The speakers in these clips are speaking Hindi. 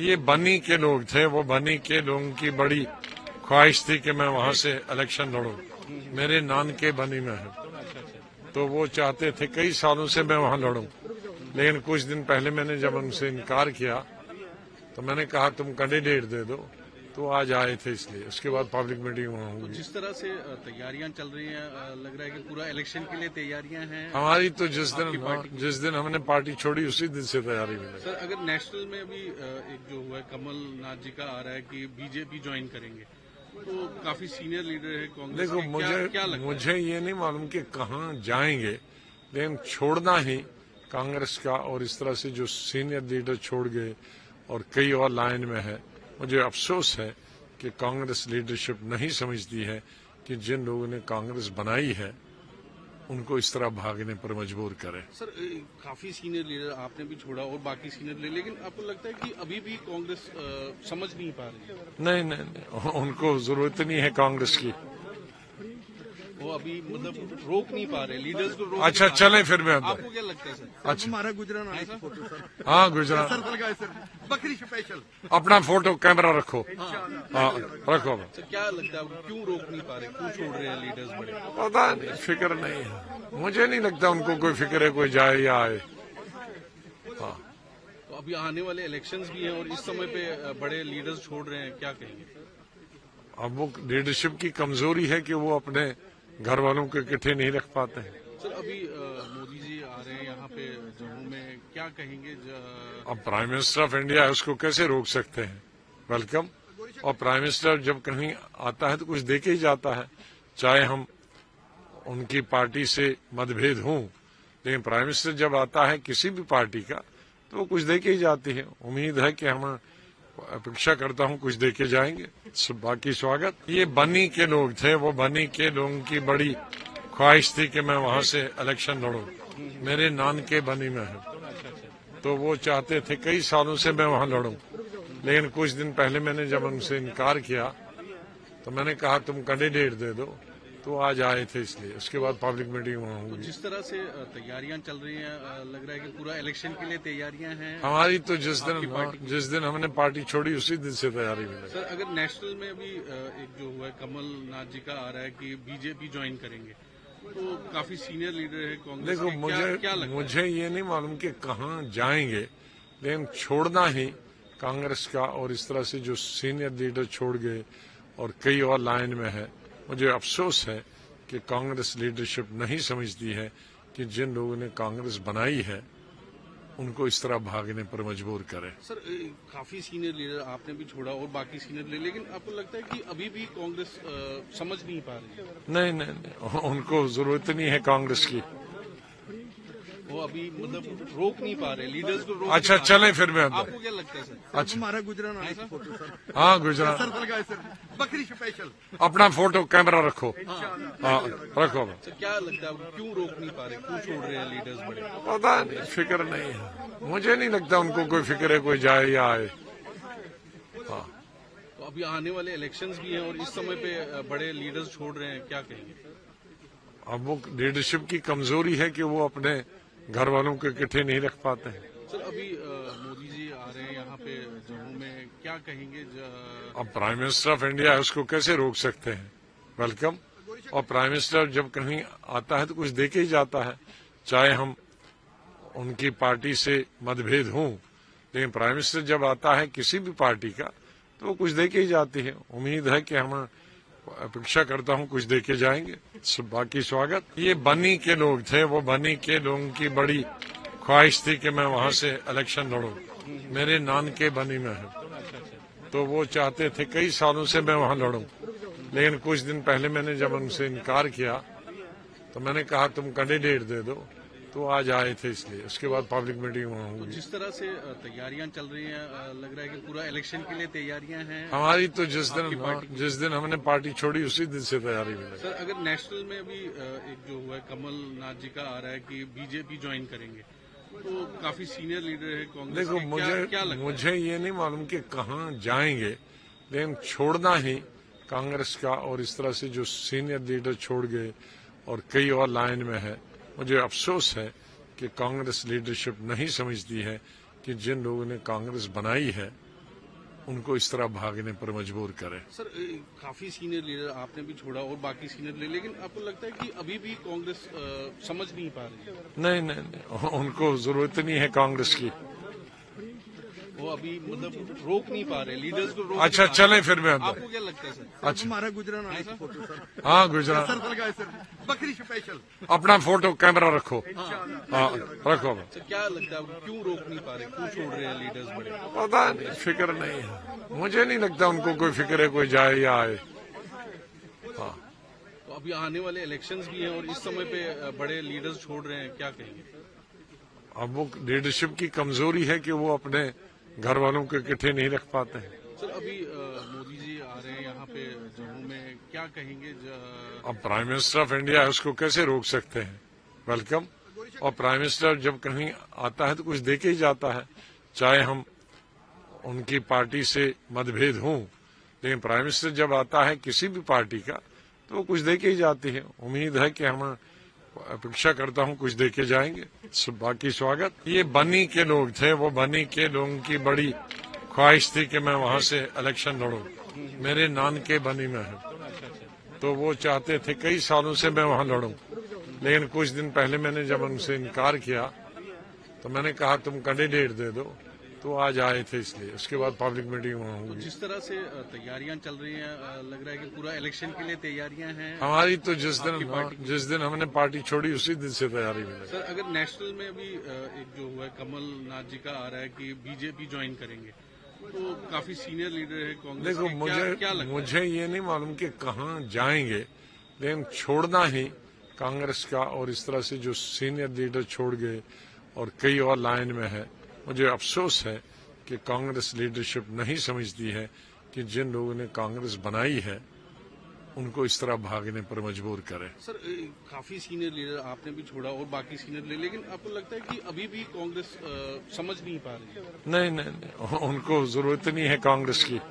ये बनी के लोग थे, वो बनी के लोगों की बड़ी ख्वाहिश थी कि मैं वहां से इलेक्शन लड़ूं। मेरे नानके बनी में है, तो वो चाहते थे कई सालों से मैं वहां लड़ूं। लेकिन कुछ दिन पहले मैंने जब उनसे इनकार किया तो मैंने कहा तुम कैंडिडेट दे दो, तो आज आए थे इसलिए। उसके बाद पब्लिक मीटिंग वहां हुई। जिस तरह से तैयारियां चल रही हैं, लग रहा है कि पूरा इलेक्शन के लिए तैयारियां हैं हमारी तो जिस दिन हमने पार्टी छोड़ी उसी दिन से तैयारी में लगे। सर, अगर नेशनल में भी एक जो हुआ है कमलनाथ जी का आ रहा है कि बीजेपी ज्वाइन करेंगे, तो काफी सीनियर लीडर है कांग्रेस देखो, के, क्या लगता है? मुझे ये नहीं मालूम कि कहाँ जाएंगे, लेकिन छोड़ना ही कांग्रेस का, और इस तरह से जो सीनियर लीडर छोड़ गए और कई और लाइन में है, मुझे अफसोस है कि कांग्रेस लीडरशिप नहीं समझती है कि जिन लोगों ने कांग्रेस बनाई है उनको इस तरह भागने पर मजबूर करे। सर, काफी सीनियर लीडर आपने भी छोड़ा और बाकी सीनियर लीडर, लेकिन आपको लगता है कि अभी भी कांग्रेस समझ नहीं पा रही है? नहीं, उनको जरूरत नहीं है कांग्रेस की। वो अभी मतलब रोक नहीं पा रहे, लीडर्स को रोक अच्छा, नहीं पा चलें फिर मैं रहे। आपको क्या लगता है सर? अच्छा, हमारा गुजरान आया था फोटो सर। हाँ गुजरात, बकरी स्पेशल अपना फोटो कैमरा रखो। हाँ रखो। सर, क्या लगता है आपको, क्यों रोक नहीं पा रहे, क्यों छोड़ रहे हैं लीडर्स बड़े? पता नहीं, फिक्र नहीं है। मुझे नहीं लगता उनको कोई फिक्र है कोई जाए या आए। हाँ, तो अभी आने वाले इलेक्शंस भी हैं और इस समय पे बड़े लीडर्स छोड़ रहे हैं, क्या कहेंगे? अब वो लीडरशिप की कमजोरी है कि वो अपने घर वालों को इकट्ठे नहीं रख पाते हैं। सर, अभी मोदी जी आ रहे हैं यहाँ पे जम्मू में, क्या कहेंगे? अब प्राइम मिनिस्टर ऑफ इंडिया है, उसको कैसे रोक सकते हैं? वेलकम। और प्राइम मिनिस्टर जब कहीं आता है तो कुछ दे के ही जाता है, चाहे हम उनकी पार्टी से मतभेद हों, लेकिन प्राइम मिनिस्टर जब आता है किसी भी पार्टी का तो वो कुछ दे के ही जाती है। उम्मीद है कि हम, अपेक्षा करता हूं कुछ दे के जाएंगे। बाकी स्वागत। ये बनी के लोग थे, वो बनी के लोगों की बड़ी ख्वाहिश थी कि मैं वहां से इलेक्शन लड़ूं। मेरे नानके बनी में है, तो वो चाहते थे कई सालों से मैं वहां लड़ूं। लेकिन कुछ दिन पहले मैंने जब उनसे इनकार किया तो मैंने कहा तुम कैंडिडेट दे दो, तो आज आए थे इसलिए। उसके बाद पब्लिक मीटिंग वहां हुई। जिस तरह से तैयारियां चल रही हैं, लग रहा है कि पूरा इलेक्शन के लिए तैयारियां हैं। हमारी तो जिस दिन हमने पार्टी छोड़ी उसी दिन से तैयारी में लगे। सर, अगर नेशनल में भी एक जो हुआ है कमलनाथ जी का आ रहा है कि बीजेपी ज्वाइन करेंगे, तो काफी सीनियर लीडर है कांग्रेस देखो, के, क्या लगता है? मुझे ये नहीं मालूम कि कहाँ जाएंगे, लेकिन छोड़ना ही कांग्रेस का, और इस तरह से जो सीनियर लीडर छोड़ गए और कई और लाइन में है, मुझे अफसोस है कि कांग्रेस लीडरशिप नहीं समझती है कि जिन लोगों ने कांग्रेस बनाई है उनको इस तरह भागने पर मजबूर करे। सर, काफी सीनियर लीडर आपने भी छोड़ा और बाकी सीनियर लीडर, लेकिन आपको लगता है कि अभी भी कांग्रेस समझ नहीं पा रही है? नहीं, उनको जरूरत नहीं है कांग्रेस की। वो अभी मतलब रोक नहीं पा रहे, लीडर्स को रोक अच्छा, नहीं पा चलें फिर मैं। रहे। आपको क्या लगता है सर? अच्छा, हमारा गुजरान आया था फोटो सर। हाँ गुजरात, बकरी स्पेशल अपना फोटो कैमरा रखो। हाँ रखो। सर, क्या लगता है आपको, क्यों रोक नहीं पा रहे, क्यों छोड़ रहे हैं लीडर्स बड़े? पता नहीं, फिक्र नहीं है। मुझे नहीं लगता उनको कोई फिक्र है कोई जाए या आए। हाँ, तो अभी आने वाले इलेक्शंस भी हैं और इस समय पे बड़े लीडर्स छोड़ रहे हैं, क्या कहेंगे? अब वो लीडरशिप की कमजोरी है कि वो अपने घर वालों को इकट्ठे नहीं रख पाते हैं। सर, अभी मोदी जी आ रहे हैं यहाँ पे जम्मू में, क्या कहेंगे? अब प्राइम मिनिस्टर ऑफ इंडिया है, उसको कैसे रोक सकते हैं? वेलकम। और प्राइम मिनिस्टर जब कहीं आता है तो कुछ दे के ही जाता है, चाहे हम उनकी पार्टी से मतभेद हों, लेकिन प्राइम मिनिस्टर जब आता है किसी भी पार्टी का तो वो कुछ दे के ही जाती है। उम्मीद है कि हम, अपेक्षा करता हूं कुछ दे के जाएंगे। बाकी स्वागत। ये बनी के लोग थे, वो बनी के लोगों की बड़ी ख्वाहिश थी कि मैं वहां से इलेक्शन लड़ूं। मेरे नानके बनी में है, तो वो चाहते थे कई सालों से मैं वहां लड़ूं। लेकिन कुछ दिन पहले मैंने जब उनसे इनकार किया तो मैंने कहा तुम कैंडिडेट दे दो, तो आज आए थे इसलिए। उसके बाद पब्लिक मीटिंग वहां हुई। जिस तरह से तैयारियां चल रही हैं, लग रहा है कि पूरा इलेक्शन के लिए तैयारियां हैं। हमारी तो जिस दिन हमने पार्टी छोड़ी उसी दिन से तैयारी में लगे। सर, अगर नेशनल में भी एक जो हुआ है कमलनाथ जी का आ रहा है कि बीजेपी ज्वाइन करेंगे, तो काफी सीनियर लीडर है कांग्रेस देखो, के, क्या लगता है? मुझे ये नहीं मालूम कि कहाँ जाएंगे, लेकिन छोड़ना ही कांग्रेस का, और इस तरह से जो सीनियर लीडर छोड़ गए और कई और लाइन में है, मुझे अफसोस है कि कांग्रेस लीडरशिप नहीं समझती है कि जिन लोगों ने कांग्रेस बनाई है उनको इस तरह भागने पर मजबूर करें। सर काफी सीनियर लीडर आपने भी छोड़ा और बाकी सीनियर लीडर, लेकिन आपको लगता है कि अभी भी कांग्रेस समझ नहीं पा रही है? नहीं नहीं नहीं, उनको जरूरत नहीं है कांग्रेस की। वो अभी मतलब रोक नहीं पा रहे, लीडर्स को रोक अच्छा नहीं पा चलें फिर मैं रहे। आपको क्या लगता है सर? अच्छा हमारा गुजरात आने की फोटो सर हाँ गुजरात सर लगाए सर बकरी स्पेशल अपना फोटो कैमरा रखो। हाँ रखो। सर क्या लगता है क्यों रोक नहीं पा रहे, क्यों छोड़ रहे हैं लीडर्स बड़े? पता नहीं, फिक्र नहीं है, मुझे नहीं लगता उनको कोई फिक्र है कोई जाए या आए। हाँ तो अभी आने वाले इलेक्शंस भी हैं और इस समय पे बड़े लीडर्स छोड़ रहे हैं, क्या कहेंगे? अब वो लीडरशिप की कमजोरी है कि वो अपने घर वालों को इकट्ठे नहीं रख पाते हैं। सर अभी मोदी जी आ रहे हैं यहाँ पे जम्मू में, क्या कहेंगे? अब प्राइम मिनिस्टर ऑफ इंडिया है, उसको कैसे रोक सकते हैं? वेलकम। और प्राइम मिनिस्टर जब कहीं आता है तो कुछ दे के ही जाता है, चाहे हम उनकी पार्टी से मतभेद हों, लेकिन प्राइम मिनिस्टर जब आता है किसी भी पार्टी का तो वो कुछ दे के ही जाती है। उम्मीद है कि हम अपेक्षा करता हूं कुछ दे के जाएंगे। बाकी स्वागत। ये बनी के लोग थे, वो बनी के लोगों की बड़ी ख्वाहिश थी कि मैं वहां से इलेक्शन लड़ूं। मेरे नानके बनी में है, तो वो चाहते थे कई सालों से मैं वहां लड़ूं, लेकिन कुछ दिन पहले मैंने जब उनसे इनकार किया तो मैंने कहा तुम कैंडिडेट दे दो, तो आज आए थे, इसलिए उसके बाद पब्लिक मीटिंग वहां होगी। जिस तरह से तैयारियां चल रही हैं, लग रहा है कि पूरा इलेक्शन के लिए तैयारियां हैं हमारी तो जिस दिन हमने पार्टी छोड़ी उसी दिन से तैयारी में लगे। सर अगर नेशनल में भी एक जो हुआ है कमलनाथ जी का आ रहा है कि बीजेपी ज्वाइन करेंगे, तो काफी सीनियर लीडर है कांग्रेस देखो के, क्या लगता है? मुझे ये नहीं मालूम कि कहाँ जाएंगे, लेकिन छोड़ना ही कांग्रेस का, और इस तरह से जो सीनियर लीडर छोड़ गए और कई और लाइन में है, मुझे अफसोस है कि कांग्रेस लीडरशिप नहीं समझती है कि जिन लोगों ने कांग्रेस बनाई है उनको इस तरह भागने पर मजबूर करें। सर काफी सीनियर लीडर आपने भी छोड़ा और बाकी सीनियर लीडर, लेकिन आपको लगता है कि अभी भी कांग्रेस समझ नहीं पा रही है? नहीं नहीं नहीं, उनको जरूरत नहीं है कांग्रेस की।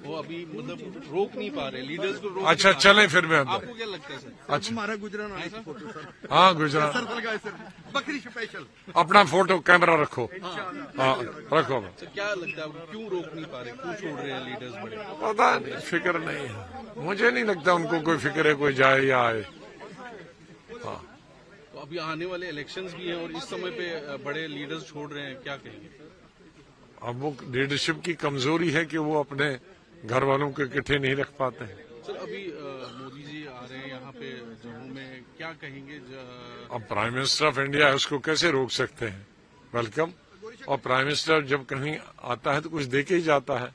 वो अभी मतलब रोक नहीं पा रहे, लीडर्स को रोक अच्छा नहीं पा चलें फिर मैं रहे। आपको क्या लगता है सर? अच्छा हमारा गुजरात आने की फोटो सर हाँ गुजरात सर लगाए सर बकरी स्पेशल अपना फोटो कैमरा रखो। हाँ रखो। सर क्या लगता है क्यों रोक नहीं पा रहे, क्यों छोड़ रहे हैं लीडर्स बड़े? पता नहीं, फिक्र नहीं है, मुझे नहीं लगता उनको कोई फिक्र है कोई जाए या आए। हाँ तो अभी आने वाले इलेक्शंस भी हैं और इस समय पे बड़े लीडर्स छोड़ रहे हैं, क्या कहेंगे? अब वो लीडरशिप की कमजोरी है कि वो अपने घर वालों को इकट्ठे नहीं रख पाते हैं। सर अभी मोदी जी आ रहे हैं यहाँ पे जम्मू में, क्या कहेंगे? अब प्राइम मिनिस्टर ऑफ इंडिया है, उसको कैसे रोक सकते हैं? वेलकम। और प्राइम मिनिस्टर जब कहीं आता है तो कुछ दे के ही जाता है,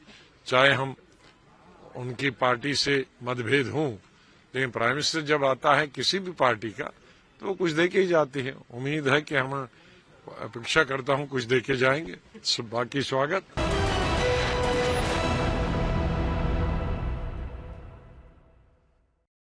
चाहे हम उनकी पार्टी से मतभेद हों, लेकिन प्राइम मिनिस्टर जब आता है किसी भी पार्टी का तो वो कुछ दे के ही जाती है। उम्मीद है कि हम अपेक्षा करता हूं कुछ दे के जाएंगे। बाकी स्वागत।